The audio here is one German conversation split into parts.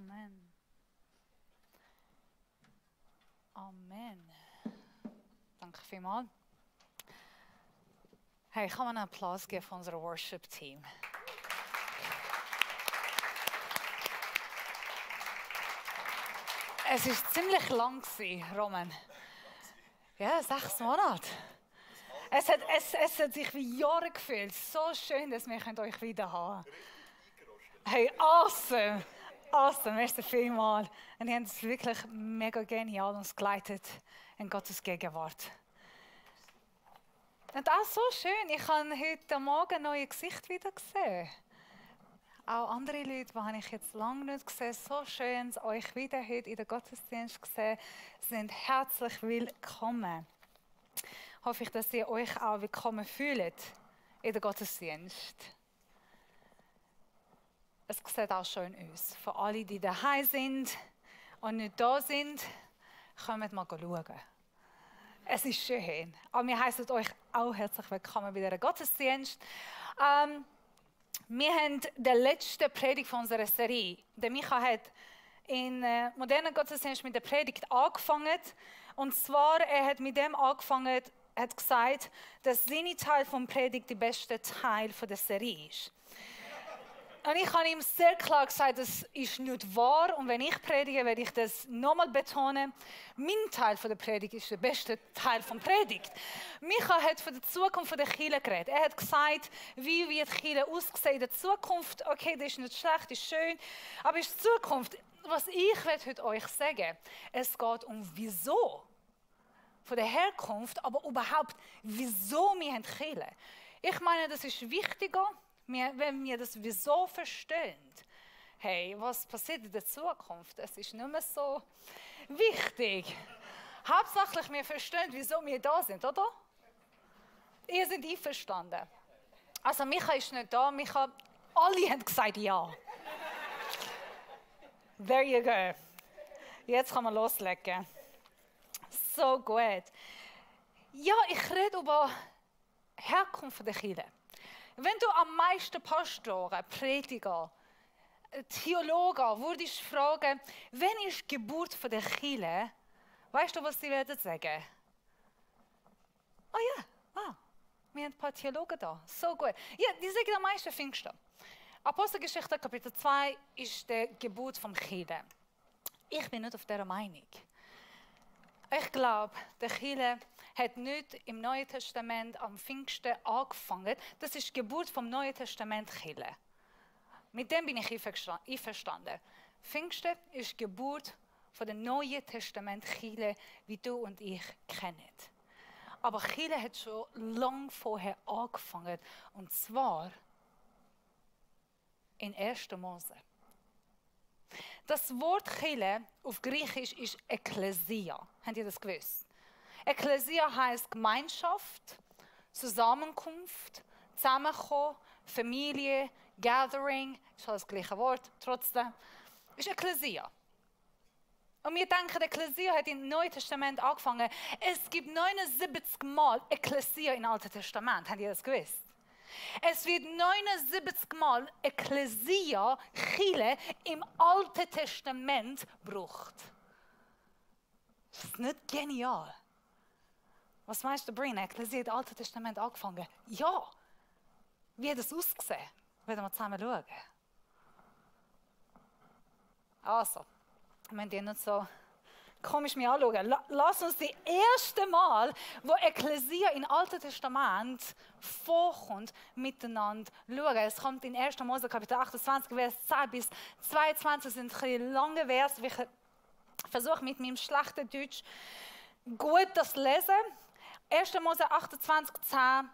Amen. Amen. Danke vielmals. Hey, ich kann mal einen Applaus geben für unser Worship-Team. Es war ziemlich lang, Roman. Ja, 6 Monate. Es hat sich wie Jahre gefühlt. So schön, dass wir euch wieder haben. Hey, awesome! Awesome, merci vielmals. Und ihr habt es wirklich mega genial uns geleitet in Gottes Gegenwart. Und auch so schön, ich habe heute Morgen neue Gesichter wieder gesehen. Auch andere Leute, die ich jetzt lange nicht gesehen habe. So schön, euch wieder heute in der Gottesdienst gesehen, sind herzlich willkommen. Hoffe ich, dass ihr euch auch willkommen fühlt in der Gottesdienst. Es sieht auch schön aus. Für alle, die daheim sind und nicht da sind, kommt mal schauen. Es ist schön. Aber wir heißen euch auch herzlich willkommen bei der Gottesdienst. Wir haben die letzte Predigt von unserer Serie. Der Micha hat in modernen Gottesdienst mit der Predigt angefangen. Und zwar, er hat mit dem angefangen, hat gesagt, dass seine Teil von Predigt der beste Teil von der Serie ist. Und ich habe ihm sehr klar gesagt, das ist nicht wahr. Und wenn ich predige, werde ich das nochmal betonen. Mein Teil von der Predigt ist der beste Teil von Predigt. Micha hat von der Zukunft der Kirche geredet. Er hat gesagt, wie wird die Kirche aussehen in der Zukunft. Okay, das ist nicht schlecht, das ist schön. Aber es ist die Zukunft. Was ich heute euch sagen, es geht um wieso. Von der Herkunft, aber überhaupt, wieso wir haben Kirche. Ich meine, das ist wichtiger, wenn wir das wieso verstehen. Hey, was passiert in der Zukunft? Es ist nicht mehr so wichtig. Hauptsächlich, wir verstehen, wieso wir da sind, oder? Ihr seid einverstanden. Also Micha ist nicht da, alle haben gesagt ja. There you go. Jetzt kann man loslegen. So gut. Ja, ich rede über Herkunft der Kirche. Wenn du am meisten Pastoren, Prediger, Theologen würdest fragen, wann ist die Geburt der Kirche, weißt du, was sie werden sagen? Oh ja, wir haben ein paar Theologen da. So gut. Ja, die sagen am meisten Pfingsten. Apostelgeschichte Kapitel 2 ist die Geburt von Kirche. Ich bin nicht auf dieser Meinung. Ich glaube, der Kirche hat nicht im Neuen Testament am Pfingsten angefangen. Das ist die Geburt vom Neuen Testament Kirche. Mit dem bin ich einverstanden. Pfingsten ist die Geburt von der Neuen Testament Kirche, wie du und ich kennen. Aber Kirche hat schon lange vorher angefangen. Und zwar in 1. Mose. Das Wort Kirche auf Griechisch ist Ekklesia. Habt ihr das gewusst? Ekklesia heisst Gemeinschaft, Zusammenkunft, Zusammenkommen, Familie, Gathering. Ist alles das gleiche Wort, trotzdem. Ist Ekklesia. Und wir denken, Ekklesia hat im Neuen Testament angefangen. Es gibt 79 Mal Ekklesia im Alten Testament. Habt ihr das gewusst? Es wird 79 Mal Ekklesia, Kirche, im Alten Testament gebraucht. Das ist nicht genial. Was meinst du, Brina? Ekklesia hat im Alten Testament angefangen? Ja. Wie hat es ausgesehen? Werden wir zusammen schauen. Also, wenn ihr nicht so komisch mich anschauen. Lass uns das erste Mal, wo Ekklesia im Alten Testament vorkommt, miteinander schauen. Es kommt in 1. Mose Kapitel 28, Vers 10 bis 22, sind ein lange Verse. Ich versuche mit meinem schlechten Deutsch gut das zu lesen. 1. Mose 28, 10.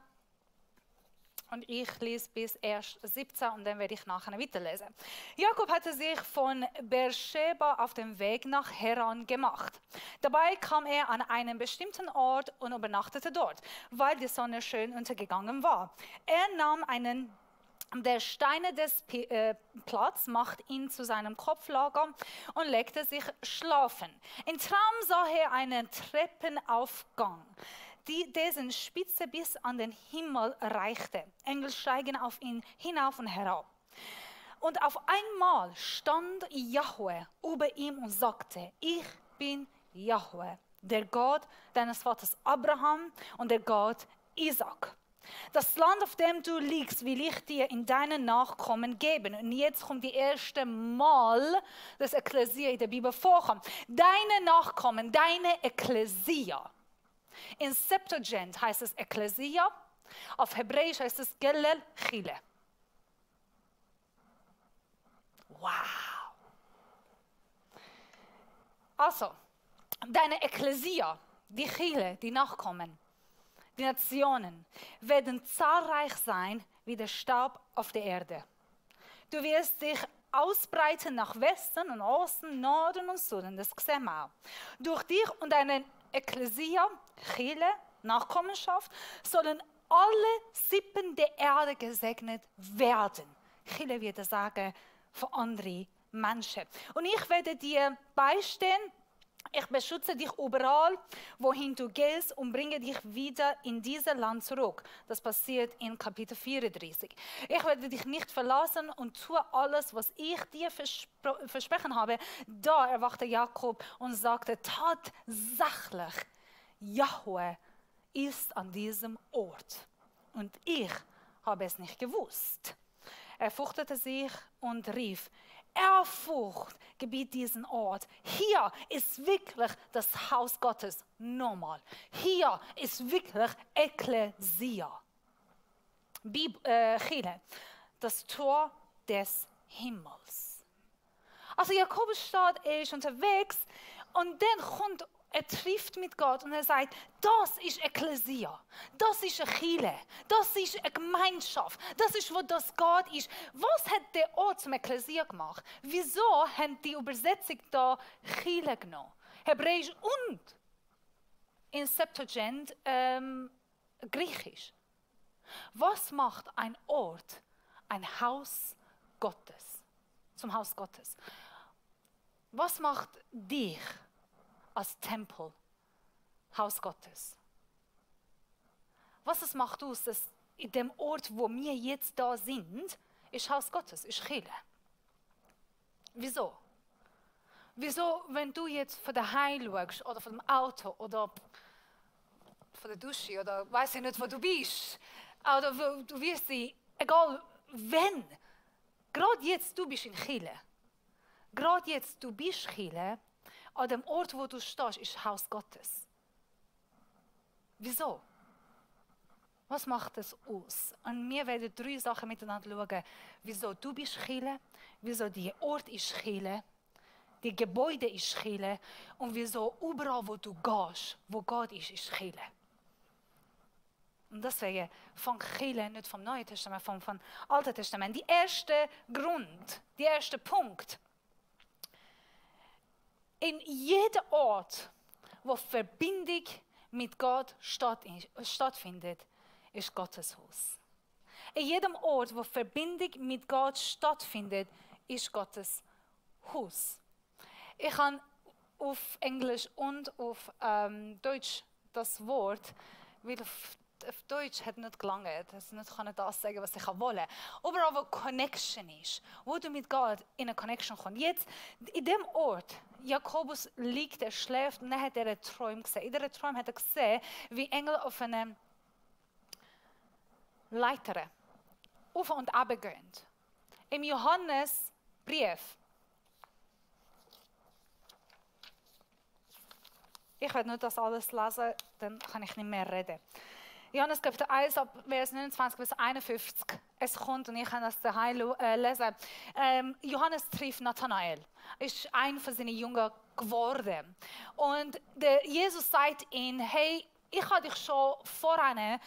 Und ich lese bis erst 17 und dann werde ich nachher weiterlesen. Jakob hatte sich von Beersheba auf den Weg nach Haran gemacht. Dabei kam er an einen bestimmten Ort und übernachtete dort, weil die Sonne schön untergegangen war. Er nahm einen der Steine des Platz, macht ihn zu seinem Kopflager und legte sich schlafen. Im Traum sah er einen Treppenaufgang, dessen Spitze bis an den Himmel reichte. Engel steigen auf ihn hinauf und herab. Und auf einmal stand Jahwe über ihm und sagte, ich bin Jahwe, der Gott deines Vaters Abraham und der Gott Isaac. Das Land, auf dem du liegst, will ich dir in deinen Nachkommen geben. Und jetzt kommt die erste Mal, dass Ekklesia in der Bibel vorkommt. Deine Nachkommen, deine Ekklesia. In Septuagint heißt es Ekklesia, auf Hebräisch heißt es Gelel Chile. Wow! Also, deine Ekklesia, die Chile, die Nachkommen, die Nationen werden zahlreich sein wie der Staub auf der Erde. Du wirst dich ausbreiten nach Westen und Osten, Norden und Süden, das sehen wir auch. Durch dich und deine Ekklesia, Chile, Nachkommenschaft, sollen alle Sippen der Erde gesegnet werden. Chile würde sagen, für andere Menschen. Und ich werde dir beistehen. Ich beschütze dich überall, wohin du gehst und bringe dich wieder in dieses Land zurück. Das passiert in Kapitel 34. Ich werde dich nicht verlassen und tue alles, was ich dir versprochen habe. Da erwachte Jakob und sagte, tatsächlich, Jahwe ist an diesem Ort. Und ich habe es nicht gewusst. Er fürchtete sich und rief, Ehrfurcht gebietet diesen Ort. Hier ist wirklich das Haus Gottes. Nochmal. Hier ist wirklich Ekklesia. Chile, das Tor des Himmels. Also Jakobus steht, er ist unterwegs und dann kommt er trifft mit Gott und er sagt, das ist Ekklesia, das ist eine Chile, das ist eine Gemeinschaft, das ist, wo das Gott ist. Was hat der Ort zum Ekklesia gemacht? Wieso haben die Übersetzung da Chile genommen? Hebräisch und in Septuagint Griechisch. Was macht ein Ort, ein Haus Gottes, zum Haus Gottes? Was macht dich als Tempel, Haus Gottes? Was es macht aus, dass in dem Ort, wo wir jetzt da sind, ist Haus Gottes, ist Chile. Wieso? Wieso, wenn du jetzt von daheim schaust, oder von dem Auto, oder von der Dusche, oder weiß ich nicht, wo du bist, oder du wirst sie, egal wenn, gerade jetzt du bist in Chile, gerade jetzt du bist Chile, an dem Ort, wo du stehst, ist Haus Gottes. Wieso? Was macht es aus? Und wir werden 3 Sachen miteinander schauen. Wieso du bist Chile, wieso der Ort ist Chile, die Gebäude ist Chile und wieso überall, wo du gehst, wo Gott ist Chile. Und deswegen von Chile, nicht vom Neuen Testament, vom Alten Testament. Der erste Grund, der erste Punkt. In jedem Ort, wo Verbindung mit Gott stattfindet, ist Gottes Haus. In jedem Ort, wo Verbindung mit Gott stattfindet, ist Gottes Haus. Ich habe auf Englisch und auf Deutsch das Wort, weil auf Deutsch hat nicht gelangt, dass ich nicht das sagen, was ich wollte. Überall, wo Connection ist, wo du mit Gott in eine Connection kommst. Jetzt, in dem Ort, Jakobus liegt, er schläft und dann hat er einen Traum gesehen. In diesem Traum hat er gesehen, wie Engel auf eine Leiter auf und ab gehen. Im Johannesbrief. Ich werde nur das alles lesen, dann kann ich nicht mehr reden. Johannes Kapitel 1, Vers 29 bis 51. Es kommt und ich kann das daheim lesen. Johannes trifft Nathanael. Ist ein von seinen Jüngern geworden. Und Jesus sagt ihm, hey, ich habe dich schon vorhin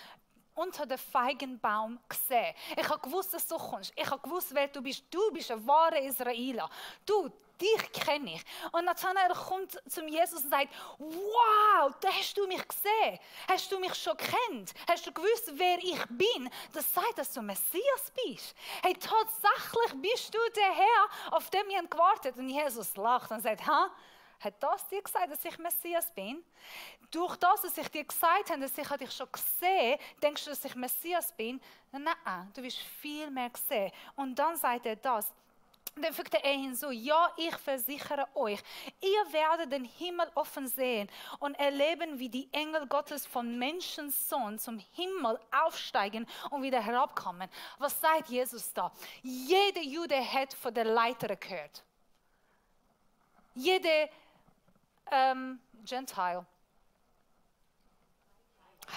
unter dem Feigenbaum gesehen. Ich habe gewusst, dass du kommst. Ich habe gewusst, wer du bist. Du bist ein wahrer Israeler. Dich kenne ich. Und Nathanael kommt zum Jesus und sagt, wow, da hast du mich gesehen. Hast du mich schon kennt? Hast du gewusst, wer ich bin? Das sagt, dass du Messias bist. Hey, tatsächlich bist du der Herr, auf den wir gewartet. Und Jesus lacht und sagt, hat das dir gesagt, dass ich Messias bin? Durch das, dass ich dir gesagt habe, dass ich dich schon gesehen, denkst du, dass ich Messias bin? Nein, du wirst viel mehr gesehen. Und dann sagt er das, Dann fügte er hinzu, ja, ich versichere euch, ihr werdet den Himmel offen sehen und erleben, wie die Engel Gottes von Menschensohn zum Himmel aufsteigen und wieder herabkommen. Was sagt Jesus da? Jeder Jude hat von der Leiter gehört. Jeder Gentile,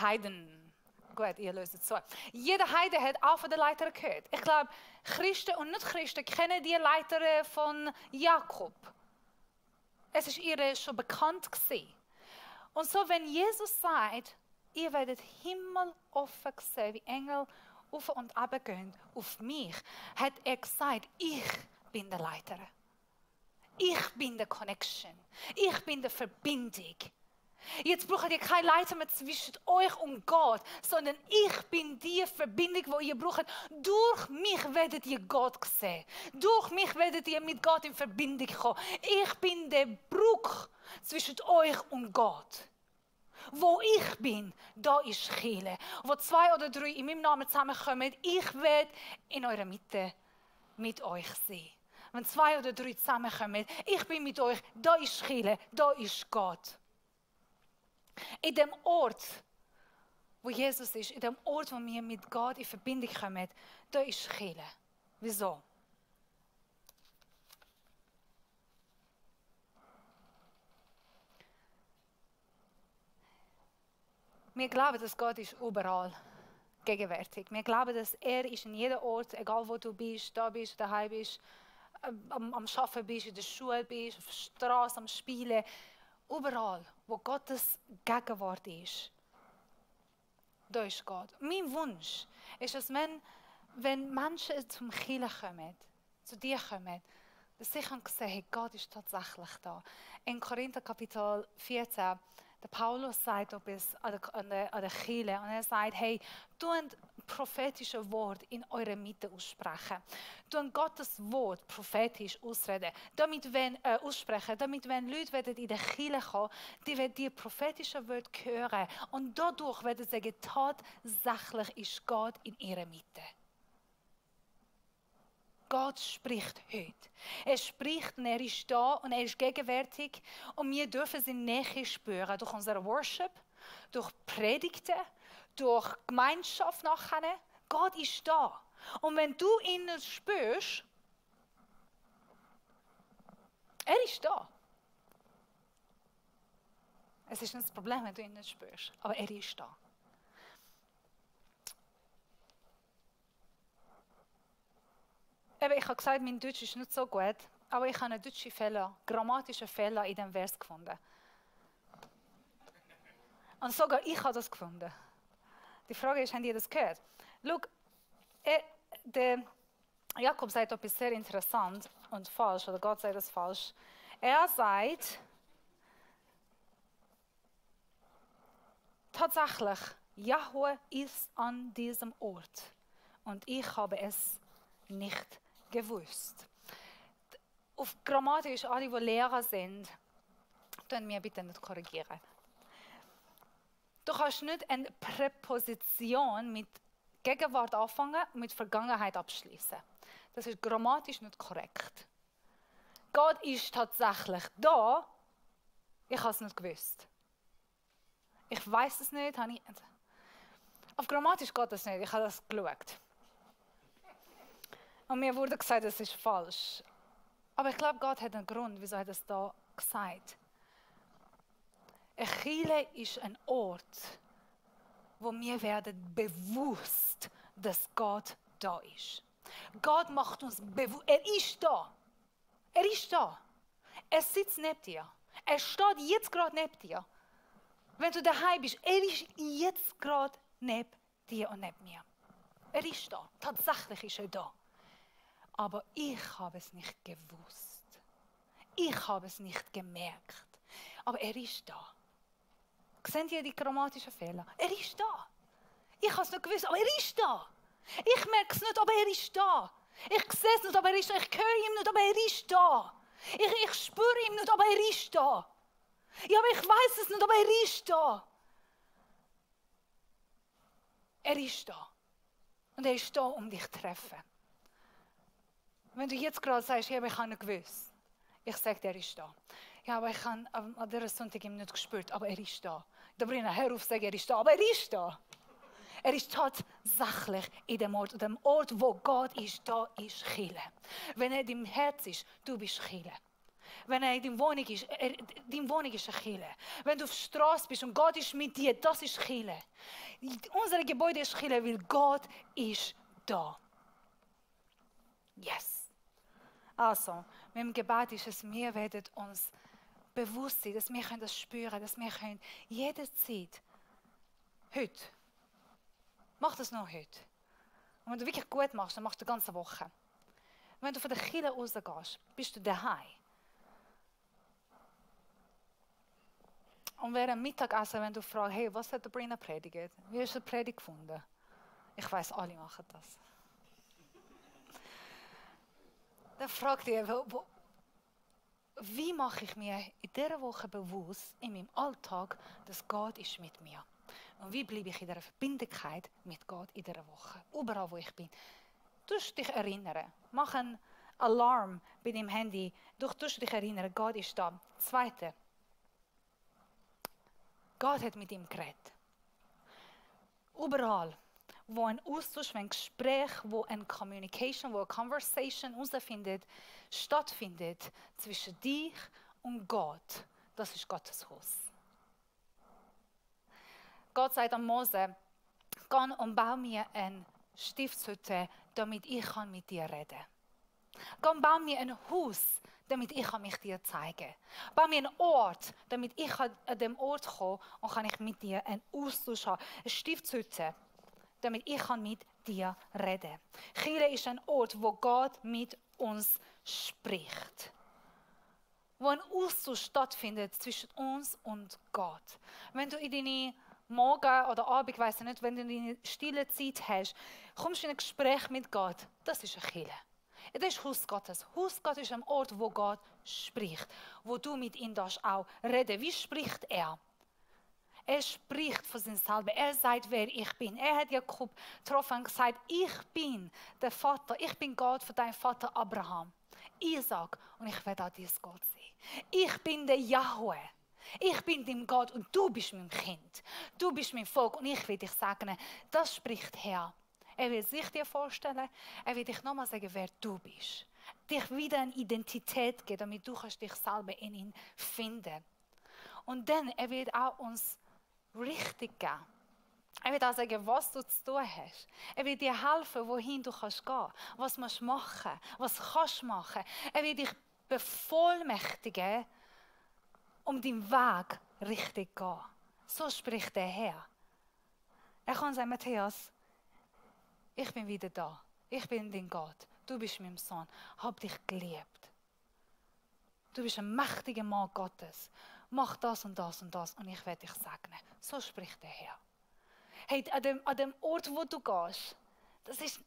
Heiden, gut, ihr löst es so. Jeder Heide hat auch von der Leiter gehört. Ich glaube, Christen und Nicht-Christen kennen die Leiter von Jakob. Es ist ihr schon bekannt gewesen. Und so, wenn Jesus sagt, ihr werdet Himmel offen sehen, wie Engel auf und ab gehen auf mich, hat er gesagt, ich bin der Leiter. Ich bin der Connection. Ich bin der Verbindung. Jetzt braucht ihr keine Leiter mehr zwischen euch und Gott, sondern ich bin die Verbindung, die ihr braucht. Durch mich werdet ihr Gott sehen. Durch mich werdet ihr mit Gott in Verbindung kommen. Ich bin der Brücke zwischen euch und Gott. Wo ich bin, da ist Kirche. Wo 2 oder 3 in meinem Namen zusammenkommen, ich werde in eurer Mitte mit euch sein. Wenn 2 oder 3 zusammenkommen, ich bin mit euch, da ist Kirche, da ist Gott. In dem Ort, wo Jesus ist, in dem Ort, wo wir mit Gott in Verbindung kommen, da ist Kirche. Wieso? Wir glauben, dass Gott ist überall gegenwärtig. Wir glauben, dass er ist in jedem Ort, egal wo du bist, da bist, daheim bist, am Arbeiten bist, in der Schule bist, auf der Straße, am Spielen. Überall, wo Gottes Gegenwart ist, da ist Gott. Mein Wunsch ist, dass wenn Menschen zum Kirche kommen, zu dir kommen, dass sie sehen können, Gott ist tatsächlich da. In Korinther Kapitel 14, der Paulus sagt etwas an der Kirche und er sagt, hey, tut prophetische Wort in eurer Mitte aussprechen. Tun Gottes Wort prophetisch ausreden. Aussprechen, damit wenn Leute in die Kirche kommen, die werden die prophetischen Wörter hören und dadurch werden sie sagen, tatsächlich ist Gott in ihrer Mitte. Gott spricht heute. Er spricht und er ist da und er ist gegenwärtig und wir dürfen seine Nähe spüren durch unseren Worship, durch Predigten, durch Gemeinschaft nachher. Gott ist da. Und wenn du ihn spürst, er ist da. Es ist nicht das Problem, wenn du ihn nicht spürst, aber er ist da. Ich habe gesagt, mein Deutsch ist nicht so gut, aber ich habe einen deutschen Fehler, grammatischen Fehler in diesem Vers gefunden. Und sogar ich habe das gefunden. Die Frage ist, habt ihr das gehört? Schau, der Jakob sagt etwas sehr interessant und falsch, oder Gott sagt das falsch. Er sagt, tatsächlich, Jahwe ist an diesem Ort und ich habe es nicht gewusst. Auf Grammatisch, alle, die Lehrer sind, können mir bitte nicht korrigieren. Du kannst nicht eine Präposition mit Gegenwart anfangen und mit Vergangenheit abschließen. Das ist grammatisch nicht korrekt. Gott ist tatsächlich da. Ich habe es nicht gewusst. Ich weiß es nicht. Auf grammatisch geht das nicht. Ich habe das geschaut. Und mir wurde gesagt, das ist falsch. Aber ich glaube, Gott hat einen Grund, wieso er das da gesagt. Eine Kirche ist ein Ort, wo wir werden bewusst, dass Gott da ist. Gott macht uns bewusst. Er ist da. Er ist da. Er sitzt neben dir. Er steht jetzt gerade neben dir. Wenn du daheim bist, er ist jetzt gerade neben dir und neben mir. Er ist da. Tatsächlich ist er da. Aber ich habe es nicht gewusst. Ich habe es nicht gemerkt. Aber er ist da. Seht ihr die grammatischen Fehler? Er ist da. Ich habe es nicht gewusst, aber er ist da. Ich merke es nicht, aber er ist da. Ich sehe es nicht, aber er ist da. Ich höre ihm nicht, aber er ist da. Ich spüre ihn nicht, aber er ist da. Ja, aber ich weiß es nicht, aber er ist da. Er ist da. Und er ist da, um dich zu treffen. Wenn du jetzt gerade sagst, ja, aber ich habe nicht gewusst. Ich sage, er ist da. Ja, aber ich habe an dieser Sonntag ihm nicht gespürt, aber er ist da. Da bringe ich hör auf, sagen, er ist da, aber er ist da. Er ist tatsächlich in dem Ort. Und dem Ort, wo Gott ist, da ist Kirche. Wenn er in deinem Herz ist, du bist Kirche. Wenn er in deiner Wohnung ist, deine Wohnung ist eine Kirche. Wenn du auf der Straße bist und Gott ist mit dir, das ist Kirche. Unser Gebäude ist Kirche, weil Gott ist da. Yes. Also, mit dem Gebet ist es, wir werden uns bewusst sein, dass wir das spüren können, dass wir jederzeit, heute, mach das noch heute. Und wenn du wirklich gut machst, dann machst du die ganze Woche. Wenn du von der Kirche rausgehst, bist du daheim. Und während Mittagessen, wenn du fragst, hey, was hat der Brina predigt? Wie hast du die Predigt gefunden? Ich weiss, alle machen das. Dann frag dich, wie mache ich mir in dieser Woche bewusst, in meinem Alltag, dass Gott ist mit mir? Und wie bleibe ich in dieser Verbindlichkeit mit Gott in dieser Woche? Überall, wo ich bin. Du musst dich erinnern. Mach einen Alarm bei deinem Handy. Du musst dich erinnern, Gott ist da. Zweite. Gott hat mit ihm geredet. Überall, wo ein Austausch, ein Gespräch, wo ein Communication, wo eine Conversation stattfindet zwischen dich und Gott, das ist Gottes Haus. Gott sagt an Mose, geh und bau mir eine Stiftshütte, damit ich mit dir reden kann. Geh und bau mir ein Haus, damit ich mich dir zeigen kann. Bau mir einen Ort, damit ich an dem Ort komme und kann ich mit dir einen Austausch haben. Eine Stiftshütte, damit ich mit dir reden kann. Kirche ist ein Ort, wo Gott mit uns spricht. Wo ein Austausch stattfindet zwischen uns und Gott. Wenn du in deine Morgen oder Abend, weiss ich nicht, wenn du eine stille Zeit hast, kommst du in ein Gespräch mit Gott. Das ist eine Kirche. Das ist Haus Gottes. Haus Gottes ist ein Ort, wo Gott spricht. Wo du mit ihm auch reden. Wie spricht er? Er spricht von sich selber. Er sagt, wer ich bin. Er hat Jakob getroffen und gesagt, ich bin der Vater. Ich bin Gott für deinen Vater Abraham, Isaac, und ich werde auch dieses Gott sehen. Ich bin der Yahweh. Ich bin dein Gott und du bist mein Kind. Du bist mein Volk und ich will dich segnen. Das spricht Herr. Er will sich dir vorstellen. Er will dich nochmal sagen, wer du bist. Dich wieder eine Identität geben, damit du dich selber in ihn finden. Und dann, er wird auch uns richtig geben. Er wird auch sagen, was du zu tun hast. Er wird dir helfen, wohin du kannst gehen. Was musst du machen. Was kannst du machen. Er wird dich bevollmächtigen, um deinen Weg richtig zu gehen. So spricht der Herr. Er kann sagen, Matthias, ich bin wieder da. Ich bin dein Gott. Du bist mein Sohn. Hab dich geliebt. Du bist ein mächtiger Mann Gottes. Mach das und das und das und ich werde dich segnen. So spricht der Herr. Hey, an dem Ort, wo du gehst, das ist,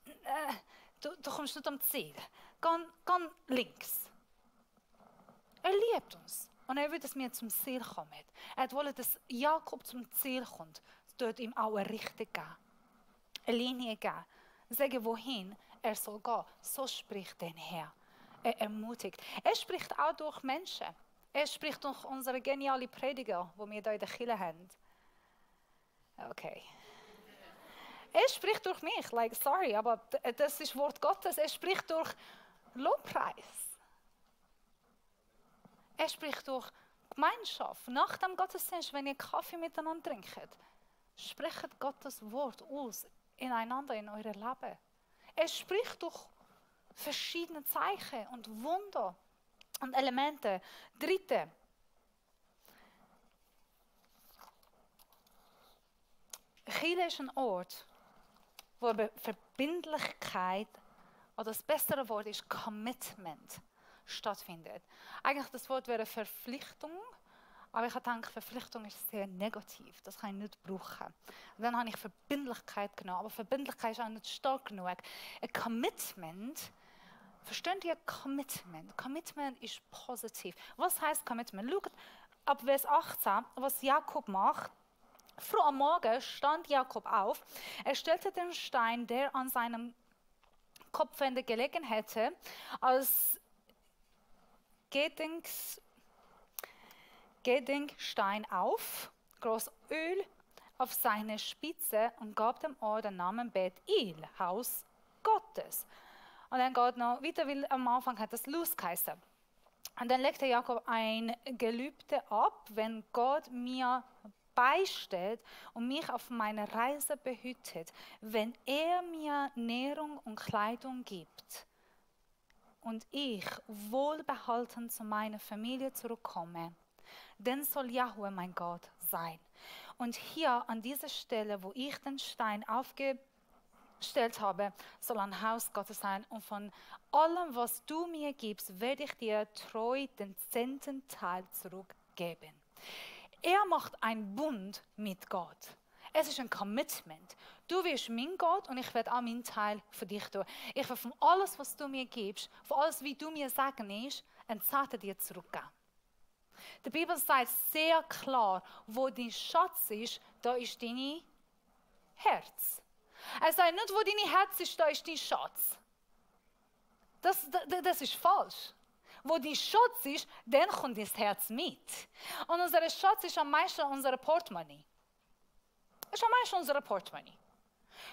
du kommst nicht am Ziel. Geh links. Er liebt uns. Und er will, dass wir zum Ziel kommen. Er wollte, dass Jakob zum Ziel kommt. Es dort ihm auch eine Richtung geben. Eine Linie geben. Sagen, wohin er soll gehen. So spricht der Herr. Er ermutigt. Er spricht auch durch Menschen. Er spricht durch unsere geniale Prediger, die wir hier in der Kirche haben. Okay. Er spricht durch mich. Sorry, aber das ist Wort Gottes. Er spricht durch Lobpreis. Er spricht durch Gemeinschaft. Nach dem Gottesdienst, wenn ihr Kaffee miteinander trinkt, sprecht Gottes Wort aus ineinander in eurem Leben. Er spricht durch verschiedene Zeichen und Wunder und Elemente. Dritte. Kirche ist ein Ort, wo Verbindlichkeit, oder das bessere Wort ist Commitment, stattfindet. Eigentlich das Wort wäre Verpflichtung, aber ich denke, Verpflichtung ist sehr negativ. Das kann ich nicht brauchen. Und dann habe ich Verbindlichkeit genommen, aber Verbindlichkeit ist auch nicht stark genug. Ein Commitment, versteht ihr Commitment? Commitment ist positiv. Was heißt Commitment? Schaut ab Vers 18, was Jakob macht. Früh am Morgen stand Jakob auf. Er stellte den Stein, der an seinem Kopfende gelegen hätte, als Gedenkstein auf, groß Öl auf seine Spitze und gab dem Ort den Namen Bet-El, Haus Gottes. Und dann geht noch weiter, weil am Anfang hat das Luz geheißen. Und dann legte Jakob ein Gelübde ab, wenn Gott mir beisteht und mich auf meiner Reise behütet, wenn er mir Nährung und Kleidung gibt und ich wohlbehalten zu meiner Familie zurückkomme, dann soll Jahwe mein Gott sein. Und hier an dieser Stelle, wo ich den Stein aufgestellt habe, soll ein Haus Gottes sein. Und von allem, was du mir gibst, werde ich dir treu den 10. Teil zurückgeben. Er macht einen Bund mit Gott. Es ist ein Commitment. Du wirst mein Gott und ich werde auch meinen Teil für dich tun. Ich werde von alles, was du mir gibst, von alles, wie du mir sagen ist, ein Zehntel dir zurückgeben. Die Bibel sagt sehr klar, wo dein Schatz ist, da ist dein Herz. Er sagt nicht, wo dein Herz ist, da ist dein Schatz. Das ist falsch. Wo dein Schatz ist, dann kommt das Herz mit. Und unser Schatz ist am meisten unser Portemonnaie. Das ist am meisten unser Portemonnaie.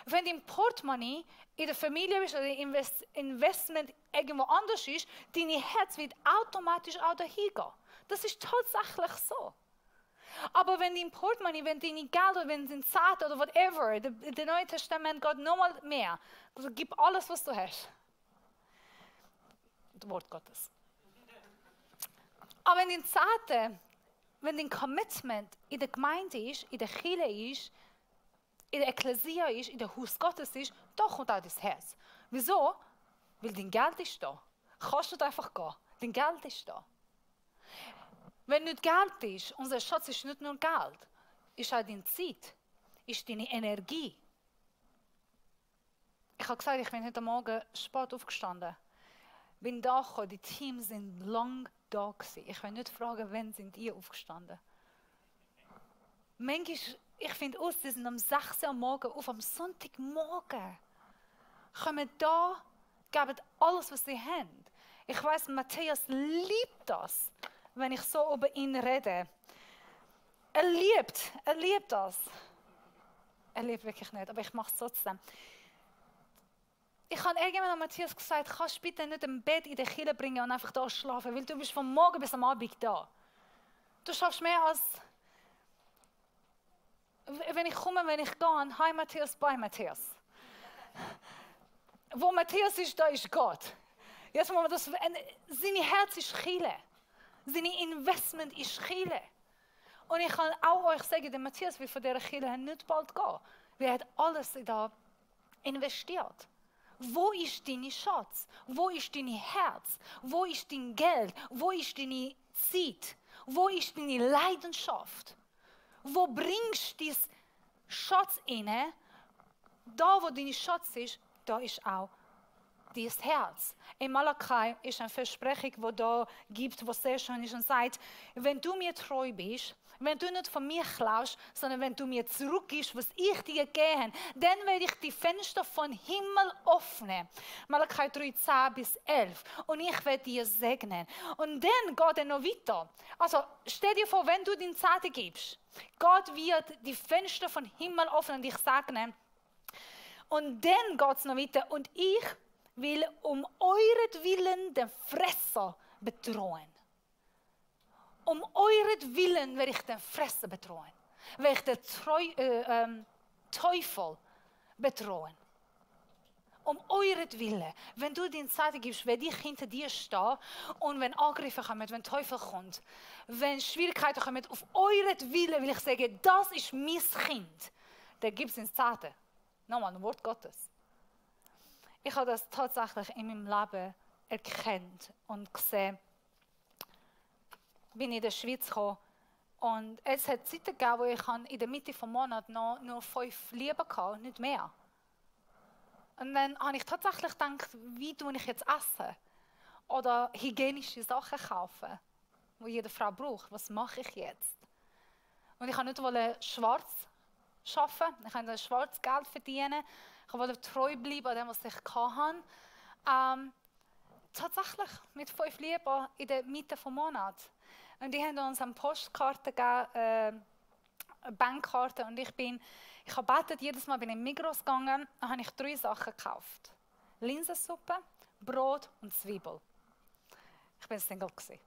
Wenn dein Portemonnaie in der Familie ist oder Investment irgendwo anders ist, dein Herz wird automatisch auch dahin gehen. Das ist tatsächlich so. Aber wenn dein Portemonnaie, wenn deine Geld oder wenn dein Zeit oder whatever, das Neue Testament geht nochmal mehr. Also gib alles, was du hast. Das Wort Gottes. Aber wenn dein Zeit, wenn dein Commitment in der Gemeinde ist, in der Kirche ist, in der Ekklesia ist, in der Haus Gottes ist, da kommt auch das Herz. Wieso? Weil dein Geld ist da. Kannst nicht einfach gehen. Dein Geld ist da. Wenn nicht Geld ist, unser Schatz ist nicht nur Geld, ist auch deine Zeit, ist deine Energie. Ich habe gesagt, ich bin heute Morgen spät aufgestanden. Bin da gekommen, die Teams sind lang da gewesen. Ich will nicht fragen, wann sind ihr aufgestanden. Manchmal, ich finde aus, die sind am 6 Uhr am Morgen auf, am Sonntagmorgen. Kommen da, geben alles, was sie haben. Ich weiss, Matthäus liebt das, wenn ich so über ihn rede. Er liebt das. Er liebt wirklich nicht, aber ich mache es trotzdem. Ich habe irgendwann an Matthias gesagt, kannst du bitte nicht ein Bett in die Kirche bringen und einfach da schlafen, weil du bist von morgen bis am Abend da. Du schaffst mehr als, wenn ich komme, wenn ich gehe, hi Matthias, bye Matthias. Wo Matthias ist, da ist Gott. Jetzt muss man das, seine Herz ist Kirche. Seine Investment ist Kirche. Und ich kann auch euch sagen, der Matthias will von dieser Kirche nicht bald gehen. Er hat alles da investiert. Wo ist dein Schatz? Wo ist dein Herz? Wo ist dein Geld? Wo ist deine Zeit? Wo ist deine Leidenschaft? Wo bringst du diesen Schatz rein? Da, wo dein Schatz ist, da ist auch dein Herz. In Malachi ist eine Versprechung, die da gibt, die sehr schön ist und sagt, wenn du mir treu bist, wenn du nicht von mir klaust, sondern wenn du mir zurückgibst, was ich dir gegeben habe, dann werde ich die Fenster vom Himmel öffnen. Malachi 3:10-11. Und ich werde dir segnen. Und dann geht er noch weiter. Also stell dir vor, wenn du den Zehnten gibst, Gott wird die Fenster vom Himmel öffnen und dich segnen. Und dann geht es noch weiter. Und ich will um euretwillen den Fresser bedrohen. Um euretwillen werde ich den Fresser bedrohen. Werde ich den Teufel bedrohen. Um euretwillen. Wenn du den Zeit gibst, werde ich hinter dir stehen. Und wenn Angriffe kommen, wenn Teufel kommt, wenn Schwierigkeiten kommen, auf euretwillen will ich sagen, das ist mein Kind. Dann gibt es ins Zeiten. Nochmal, ein Wort Gottes. Ich habe das tatsächlich in meinem Leben erkannt und gesehen. Bin in der Schweiz gekommen und es hat Zeiten gegeben, wo ich in der Mitte des Monats nur 5 Lieben hatte, nicht mehr. Und dann habe ich tatsächlich gedacht, wie tue ich jetzt essen? Oder hygienische Sachen kaufen, die jede Frau braucht. Was mache ich jetzt? Und ich wollte nicht schwarz arbeiten, ich wollte schwarz Geld verdienen. Ich wollte treu bleiben an dem, was ich hatte. Tatsächlich mit 5 Lieben in der Mitte des Monats. Und die haben uns eine Postkarte gegeben, eine Bankkarte. Und ich habe gebetet, jedes Mal bin ich in den Migros gegangen, dann habe ich 3 Sachen gekauft. Linsensuppe, Brot und Zwiebel. Ich bin Single gewesen.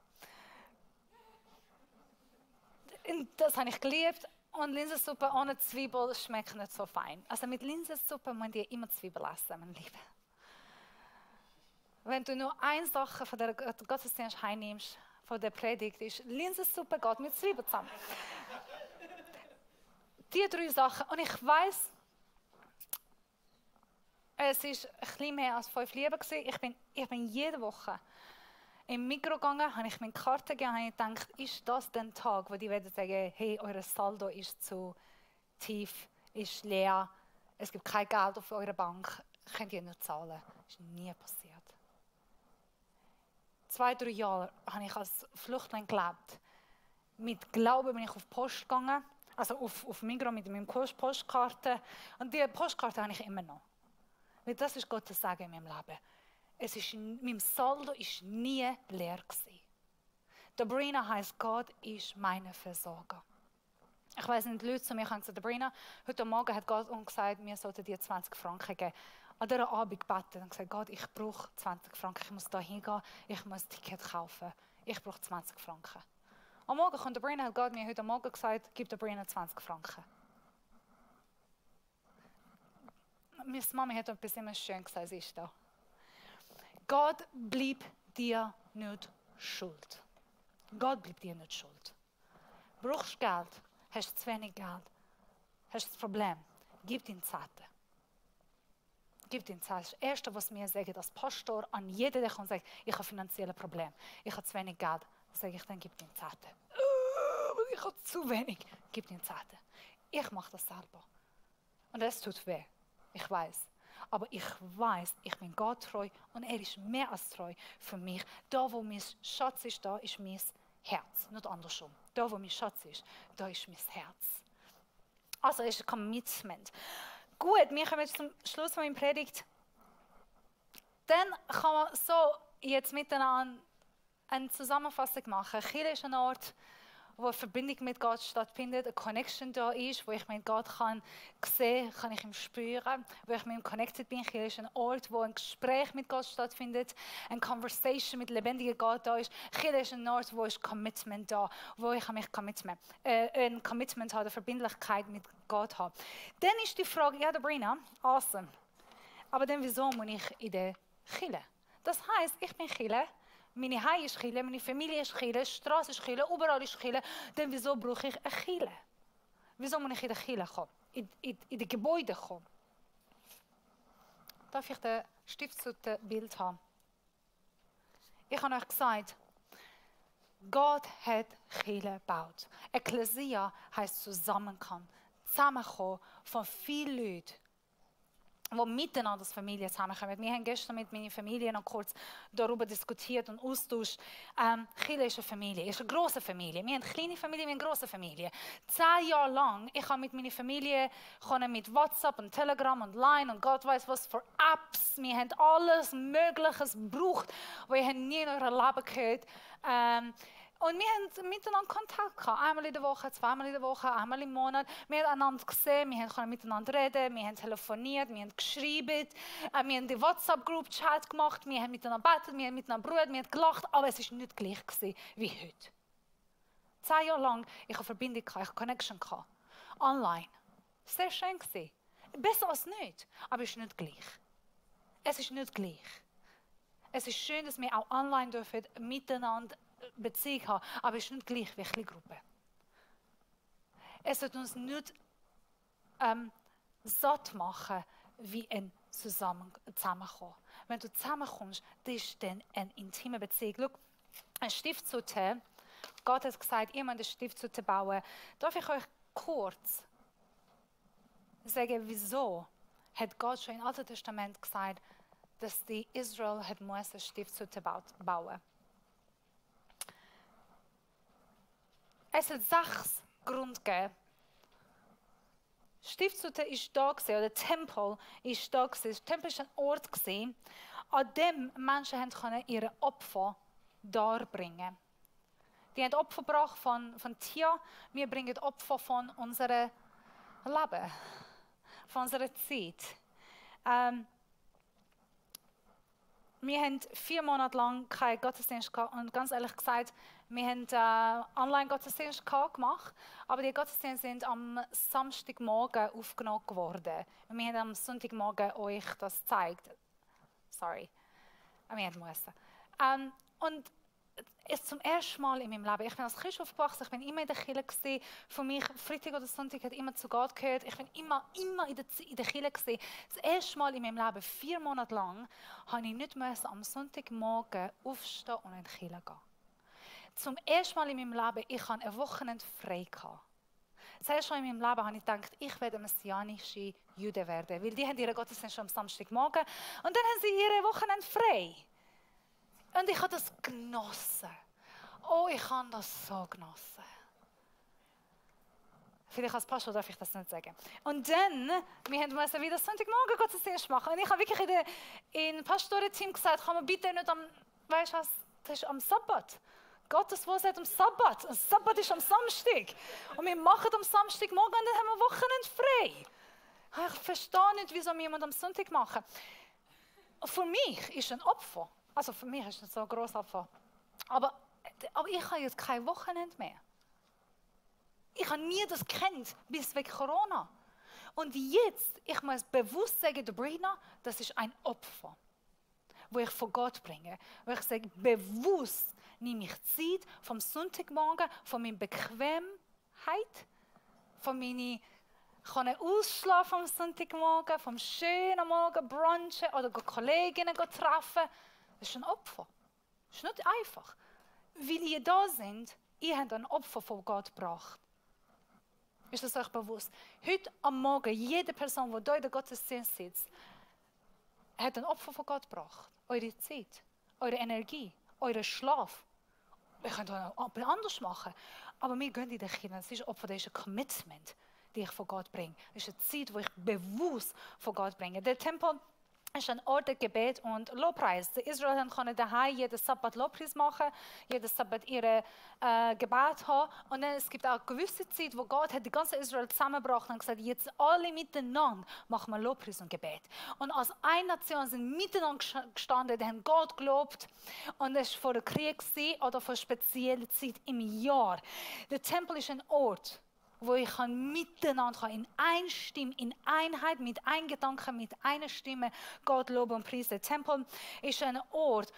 Und das habe ich geliebt. Und Linsensuppe ohne Zwiebel schmeckt nicht so fein. Also mit Linsensuppe müsst ihr immer Zwiebel essen, mein Lieber. Wenn du nur eine Sache von der Gottesdienst heimnimmst, von der Predigt, ist Linsensuppe geht mit Zwiebeln zusammen. Die 3 Sachen. Und ich weiss, es war ein bisschen mehr als 5 Lieben. Ich bin jede Woche im Mikro gegangen, habe ich meine Karte gegeben, habe ich gedacht, ist das der Tag, wo die werden sagen, hey, euer Saldo ist zu tief, ist leer, es gibt kein Geld auf eurer Bank, könnt ihr nicht zahlen. Das ist nie passiert. 2, 3 Jahre habe ich als Flüchtling gelebt. Mit Glauben bin ich auf die Post gegangen, also auf Migros mit meiner Postkarte. Und diese Postkarte habe ich immer noch. Weil das ist Gottes Segen in meinem Leben. Mein Saldo war nie leer gewesen. Dabrina heisst, Gott ist meine Versorger. Ich weiss nicht, die Leute zu mir haben gesagt, Dabrina, heute Morgen hat Gott uns gesagt, wir sollten dir 20 Franken geben. An dieser Abend gebeten und gesagt, Gott, ich brauche 20 Franken, ich muss da hingehen, ich muss ein Ticket kaufen, ich brauche 20 Franken. Am Morgen kommt Dabrina, hat Gott mir heute Morgen gesagt, gib Dabrina 20 Franken. Meine Mama hat etwas immer schön gesagt, sie ist da. Gott blieb dir nicht schuld. Gott blieb dir nicht schuld. Brauchst Geld, hast zu wenig Geld, hast das Problem, gib ihm Zeiten. Gib ihm Zeit. Das Erste, was mir sagen, als Pastor an jeden, der kommt und sagt, ich habe finanzielle Probleme, ich habe zu wenig Geld, dann sage ich, dann gib ihm Zeiten. Ich habe zu wenig, gib ihm Zeiten. Ich mache das selber. Und das tut weh, ich weiß. Aber ich weiß, ich bin Gott treu und er ist mehr als treu für mich. Da, wo mein Schatz ist, da ist mein Herz. Nicht andersrum. Da, wo mein Schatz ist, da ist mein Herz. Also, es ist ein Commitment. Gut, wir kommen jetzt zum Schluss von meiner Predigt. Dann kann man so jetzt miteinander eine Zusammenfassung machen. Kirche ist ein Ort, wo eine Verbindung mit Gott stattfindet, eine Connection da ist, wo ich mit Gott kann sehen kann, ich ihn spüren, wo ich mit ihm connected bin. Kirche ist ein Ort, wo ein Gespräch mit Gott stattfindet, eine Conversation mit lebendigem Gott da ist. Kirche ist ein Ort, wo ist Commitment da, wo ich mich ein Commitment habe, eine Verbindlichkeit mit Gott habe. Dann ist die Frage, ja, Dabrina, awesome, aber dann wieso muss ich in der Kirche? Das heisst, ich bin Kirche, meine Heim ist Kirche, meine Familie ist Kirche, die Straße ist Kirche, überall ist Kirche. Dann wieso brauche ich eine Kirche? Wieso muss ich in die Kirche kommen? In die Gebäude kommen? Darf ich das Stiftshütte-Bild haben? Ich habe euch gesagt, Gott hat Kirche gebaut. Ekklesia heisst zusammenkommen. Zusammenkommen von vielen Leuten, die miteinander als Familie zusammenkommen. Wir haben gestern mit meiner Familie noch kurz darüber diskutiert und austauscht. Kirche ist eine Familie, ist eine grosse Familie. Wir haben eine kleine Familie, wir haben eine grosse Familie. 10 Jahre lang, ich habe mit meiner Familie mit WhatsApp und Telegram und Line und Gott weiß was für Apps. Wir haben alles Mögliche gebraucht, was ich nie in eurem Leben gehört. Und wir haben miteinander Kontakt gehabt. Einmal in der Woche, zweimal in der Woche, einmal im Monat. Wir haben einander gesehen, wir konnten miteinander reden, wir haben telefoniert, wir haben geschrieben, wir haben die WhatsApp-Group-Chat gemacht, wir haben miteinander gebetet, wir haben miteinander gebrüht, wir haben gelacht, aber es war nicht gleich wie heute. 10 Jahre lang, ich hatte Verbindung, ich hatte Connection, online. Sehr schön gewesen. Besser als nicht, aber es ist nicht gleich. Es ist nicht gleich. Es ist schön, dass wir auch online dürfen, miteinander Beziehung haben, aber es ist nicht gleich wie eine kleine Gruppe. Es wird uns nicht satt machen, wie ein Zusammenkommen. Wenn du zusammenkommst, das ist dann eine intime Beziehung. Schau, eine Stiftshütte, Gott hat gesagt, ihr müsst eine Stiftshütte bauen. Darf ich euch kurz sagen, wieso hat Gott schon im Alten Testament gesagt, dass die Israel eine Stiftshütte bauen. Es hat 6 Gründe gegeben. Die Stiftshütte war da, oder der Tempel war da. Der Tempel war ein Ort, an dem Menschen können ihre Opfer darbringen. Die haben Opfer gebracht von Tieren, wir bringen Opfer von unserem Leben, von unserer Zeit. Wir haben 4 Monate lang keinen Gottesdienst gehabt und ganz ehrlich gesagt, wir haben Online-Gottesdienst gemacht, aber die Gottesdienste sind am Samstagmorgen aufgenommen worden. Und wir haben am Sonntagmorgen euch das gezeigt. Sorry, wir mussten. Und es zum ersten Mal in meinem Leben, ich bin als Christ aufgewachsen, ich bin immer in der Kirche gewesen. Für mich, Freitag oder Sonntag hat immer zu Gott gehört. Ich bin immer in der Kirche gewesen. Das erste Mal in meinem Leben, 4 Monate lang, habe ich nicht am Sonntagmorgen aufstehen und in die Kirche gehen. Zum ersten Mal in meinem Leben, ich hatte ein Wochenende frei gehabt. Das erste Mal in meinem Leben habe ich gedacht, ich werde messianische Jude werden, weil die haben ihre Gottesdienst am Samstagmorgen und dann haben sie ihre Wochenende frei. Und ich habe das genossen. Oh, ich habe das so genossen. Vielleicht als Pastor darf ich das nicht sagen. Und dann, wir mussten wieder Sonntagmorgen Gottesdienst machen. Und ich habe wirklich in Pastorenteam gesagt, kann man bitte nicht weißt du was, das ist am Sabbat. Gottes Wort sagt am Sabbat. Und Sabbat ist am Samstag. Und wir machen am Samstagmorgen und dann haben wir Wochenende frei. Ich verstehe nicht, wieso wir jemand am Sonntag machen. Für mich ist ein Opfer. Also für mich ist das so ein grosses Opfer. Aber ich habe jetzt kein Wochenende mehr. Ich habe nie das gekannt, bis wegen Corona. Und jetzt, ich muss bewusst sagen, Sabrina, das ist ein Opfer, wo ich vor Gott bringe. Wo ich sage, bewusst nehme ich Zeit vom Sonntagmorgen, von meiner Bequemheit, von meiner Ausschlafen am Sonntagmorgen, vom schönen Morgen brunchen oder Kolleginnen treffen. Das ist ein Opfer. Das ist nicht einfach. Weil ihr da seid, ihr habt ein Opfer von Gott gebracht. Ist das euch bewusst? Heute am Morgen, jede Person, die hier in der Gottesdienst sitzt, hat ein Opfer von Gott gebracht. Eure Zeit, eure Energie, euren Schlaf. Wir können auch anders machen. Aber wir gehen in die Kirche. Das ist Opfer, das ist ein Commitment, das ich von Gott bringe. Das ist eine Zeit, die ich bewusst von Gott bringe. Der Tempel ist ein Ort der Gebet und Lobpreis. Die Israeliten können daheim jeden Sabbat Lobpreis machen, jeden Sabbat ihre Gebet haben. Und dann es gibt auch eine gewisse Zeit, wo Gott hat die ganze Israel zusammengebracht und gesagt, jetzt alle miteinander machen wir Lobpreis und Gebet. Und als eine Nation sind miteinander gestanden, die haben Gott gelobt. Und es war vor dem Krieg oder vor einer speziellen Zeit im Jahr. Der Tempel ist ein Ort, wo ich miteinander in einer Stimme, in Einheit, mit einem Gedanken, mit einer Stimme Gott loben und preisen. Der Tempel ist ein Ort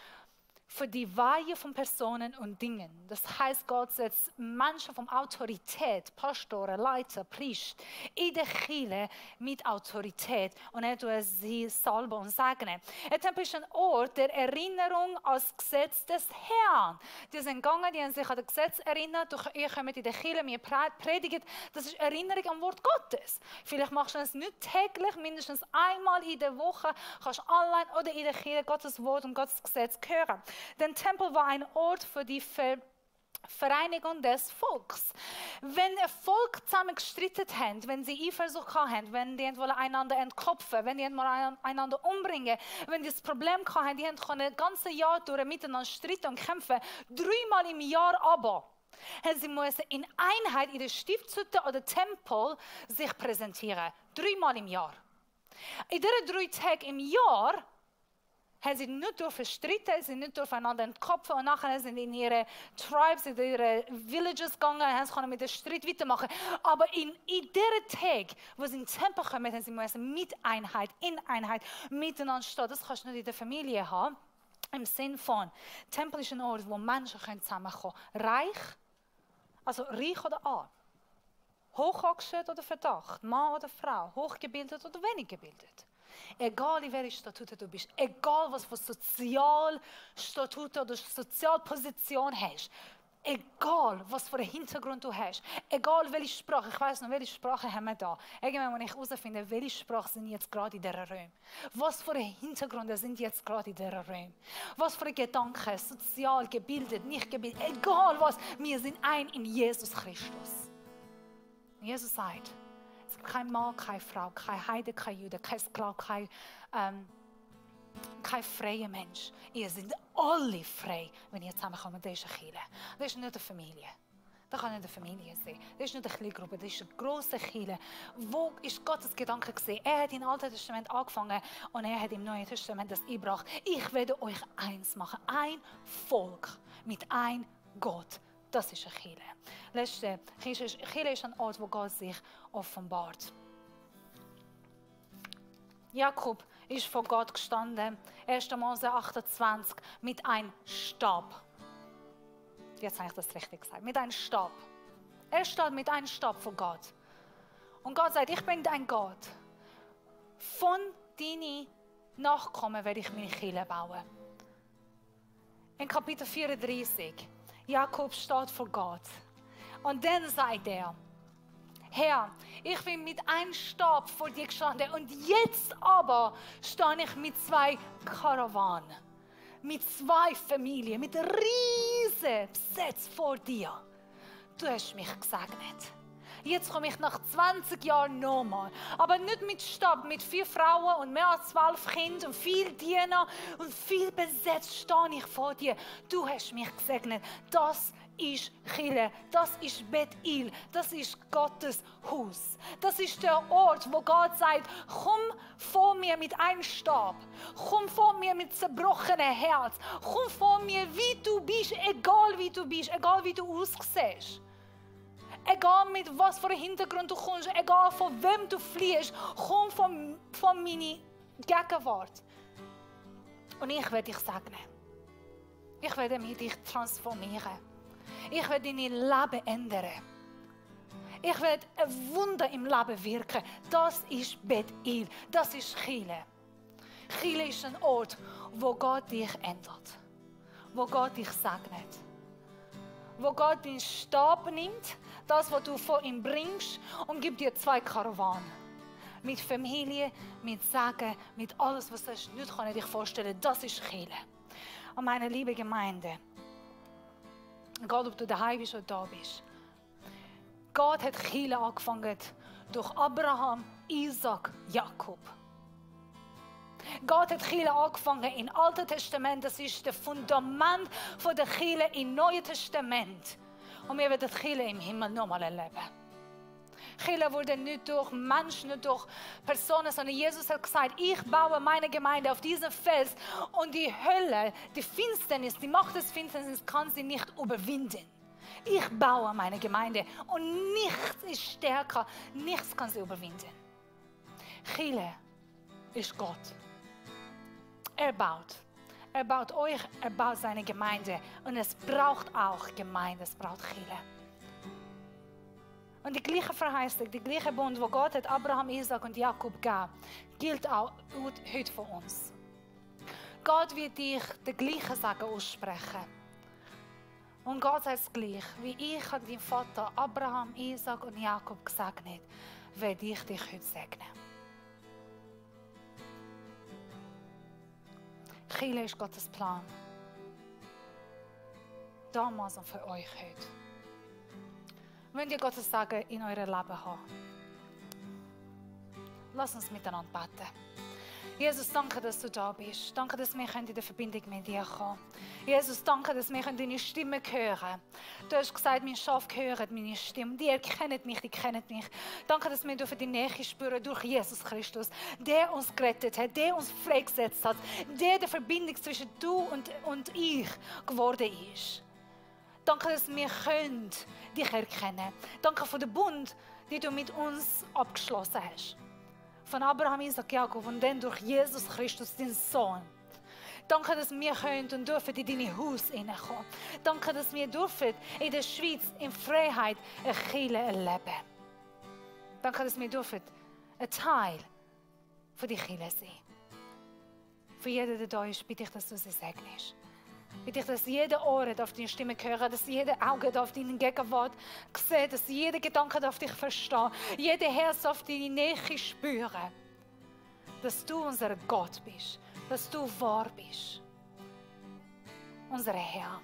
für die Weihe von Personen und Dingen. Das heißt, Gott setzt Menschen von Autorität, Pastoren, Leiter, Priester, in der Kirche mit Autorität und er tut sie salben und segnen. Der Tempel ist ein Ort der Erinnerung als Gesetz des Herrn. Die sind gegangen, die haben sich an das Gesetz erinnert, ihr kommt in der Kirche, mir predigen, das ist Erinnerung am Wort Gottes. Vielleicht machst du es nicht täglich, mindestens einmal in der Woche, kannst du online oder in der Kirche Gottes Wort und Gottes Gesetz hören. Der Tempel war ein Ort für die Vereinigung des Volks. Wenn ein Volk zusammen gestritten hat, wenn sie Eifersucht hatten, wenn die einander entklopfen, wenn die einander umbringen, wenn die das Problem hatten, die konnten das ganze Jahr durch miteinander streiten und kämpfen, 3-mal im Jahr aber. Sie mussten in Einheit in der Stiftshütte oder Tempel sich präsentieren. 3-mal im Jahr. In diesen 3 Tagen im Jahr haben sie nicht streiten, sie nicht aufeinander entklopfen und nachher sind sie in ihre Tribes, in ihre Villages gegangen und haben mit dem Streit weitermachen. Aber in diesen Tag, wo sie in den Tempel kommen, haben sie mit Einheit, in Einheit, miteinander stehen. Das kannst du nicht in der Familie haben. Im Sinn von, Tempel ist ein Ort, wo Menschen zusammenkommen können. Reich oder arm. Hoch angestellt oder Verdacht, Mann oder Frau, hochgebildet oder wenig gebildet. Egal in welcher Statute du bist, egal was für Sozialstatute oder Sozialposition hast, egal was für einen Hintergrund du hast, egal welche Sprache, ich weiss noch, welche Sprache haben wir da. Irgendwann, wenn ich herausfinde, welche Sprache sind jetzt gerade in dieser Räume. Was für Hintergründe sind jetzt gerade in dieser Räume. Was für Gedanken, sozial, gebildet, nicht gebildet, egal was, wir sind ein in Jesus Christus. Jesus sagt, es gibt kein Mann, keine Frau, kein Heide, kein Jude, kein Sklave, kein kein freier Mensch. Ihr seid alle frei, wenn ihr zusammenkommt. Das ist eine Kirche. Das ist nicht eine Familie. Das kann nicht eine Familie sein. Das ist nicht eine kleine Gruppe, das ist eine grosse Kirche. Wo ist Gottes Gedanke gesehen? Er hat im Alten Testament angefangen und er hat im Neuen Testament das eingebracht. Ich werde euch eins machen. Ein Volk mit einem Gott. Das ist eine Kirche. Letzte, Kirche ist ein Ort, wo Gott sich offenbart. Jakob ist vor Gott gestanden, 1. Mose 28, mit einem Stab. Jetzt habe ich das richtig gesagt. Mit einem Stab. Er steht mit einem Stab vor Gott. Und Gott sagt, ich bin dein Gott. Von deinen Nachkommen werde ich meine Kirche bauen. In Kapitel 34, Jakob steht vor Gott. Und dann sagt er, Herr, ich bin mit einem Stab vor dir gestanden und jetzt aber stehe ich mit 2 Karawanen, mit 2 Familien, mit riesen Besetz vor dir. Du hast mich gesegnet. Jetzt komme ich nach 20 Jahren nochmal. Aber nicht mit Stab, mit 4 Frauen und mehr als 12 Kindern und viel Diener und viel Besitz stehe ich vor dir. Du hast mich gesegnet. Das ist Kirche, das ist Bethel, das ist Gottes Haus. Das ist der Ort, wo Gott sagt, komm vor mir mit einem Stab, komm vor mir mit zerbrochenem Herz, komm vor mir, wie du bist, egal wie du bist, egal wie du aussiehst. Egal mit was für einem Hintergrund du kommst, egal von wem du fliehst, komm von meiner Gegenwart. Und ich werde dich segnen. Ich werde dich transformieren. Ich werde dein Leben ändern. Ich werde ein Wunder im Leben wirken. Das ist Bethel. Das ist Kirche. Kirche ist ein Ort, wo Gott dich ändert. Wo Gott dich segnet. Wo Gott den Stab nimmt, das, was du vor ihm bringst, und gibt dir 2 Karawanen. Mit Familie, mit Segen, mit alles, was du hast. Nicht kann ich dich vorstellen. Das ist Kirche. Und meine liebe Gemeinde, egal ob du daheim bist oder da bist, Gott hat Kirche angefangen durch Abraham, Isaac, Jakob. Gott hat Kirche angefangen im Alten Testament, das ist das Fundament der Kirche im Neuen Testament. Und wir werden die Kirche im Himmel nochmal erleben. Kirche wurde nicht durch Menschen, nicht durch Personen, sondern Jesus hat gesagt, ich baue meine Gemeinde auf diesen Fels und die Hölle, die Finsternis, die Macht des Finsternis kann sie nicht überwinden. Ich baue meine Gemeinde und nichts ist stärker, nichts kann sie überwinden. Kirche ist Gott. Er baut euch, er baut seine Gemeinde und es braucht auch Gemeinde, es braucht Kirche. Und die gleiche Verheißung, die gleiche Bund, wo Gott hat Abraham, Isaac und Jakob gab, gilt auch heute für uns. Gott wird dich den gleichen Segen aussprechen. Und Gott sagt es gleich, wie ich an deinen Vater Abraham, Isaac und Jakob gesegnet, werde ich dich heute segnen. Kirche ist Gottes Plan. Damals und für euch heute. Wollt ihr Gottes Segen in eurem Leben haben? Lass uns miteinander beten. Jesus, danke, dass du da bist. Danke, dass wir in der Verbindung mit dir kommen können. Jesus, danke, dass wir deine Stimme hören. Du hast gesagt, mein Schaf hört meine Stimme. Die erkennen mich, die kennen mich. Danke, dass wir die Nähe spüren durch Jesus Christus, der uns gerettet hat, der uns freigesetzt hat, der die Verbindung zwischen du und ich geworden ist. Danke, dass wir dich erkennen können. Danke für den Bund, den du mit uns abgeschlossen hast. Von Abraham, Isaac, Jakob und dann durch Jesus Christus, dein Sohn. Danke, dass wir können und dürfen in dein Haus hineinkommen. Danke, dass wir dürfen in der Schweiz in Freiheit eine Kirche erleben. Danke, dass wir dürfen ein Teil von der Kirche sein. Für jeden, der da ist, bitte ich, dass du sie segnest. Bitte ich, dass jeder Ohr auf deine Stimme hören, dass jeder Auge auf deine Gegenwart sieht, dass jeder Gedanke auf dich versteht, jeder Herz auf deine Nähe spüren. Dass du unser Gott bist, dass du wahr bist. Unser Herr.